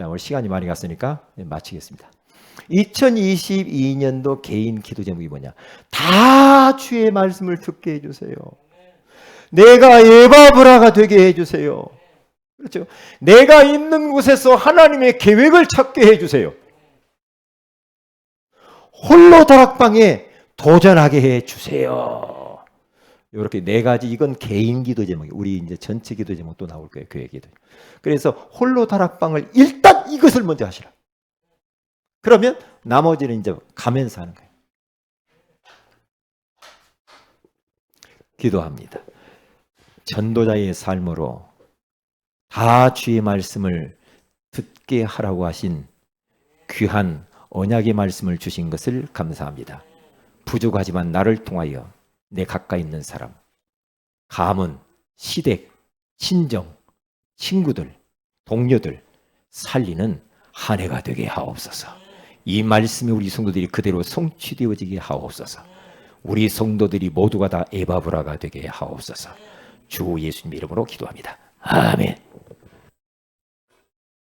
오늘 시간이 많이 갔으니까 마치겠습니다. 2022년도 개인 기도 제목이 뭐냐? 다 주의 말씀을 듣게 해주세요. 내가 에바브라가 되게 해주세요. 그렇죠? 내가 있는 곳에서 하나님의 계획을 찾게 해주세요. 홀로 다락방에 도전하게 해주세요. 이렇게 4가지, 이건 개인 기도 제목이에요. 우리 이제 전체 기도 제목 또 나올 거예요. 교회 기도. 그래서 홀로 다락방을 일단 이것을 먼저 하시라. 그러면 나머지는 이제 가면서 하는 거예요. 기도합니다. 전도자의 삶으로 다 주의 말씀을 듣게 하라고 하신 귀한 언약의 말씀을 주신 것을 감사합니다. 부족하지만 나를 통하여 내 가까이 있는 사람, 가문, 시댁, 친정, 친구들, 동료들 살리는 한 해가 되게 하옵소서. 이 말씀이 우리 성도들이 그대로 성취되어지게 하옵소서. 우리 성도들이 모두가 다 에바브라가 되게 하옵소서. 주 예수님 이름으로 기도합니다. 아멘.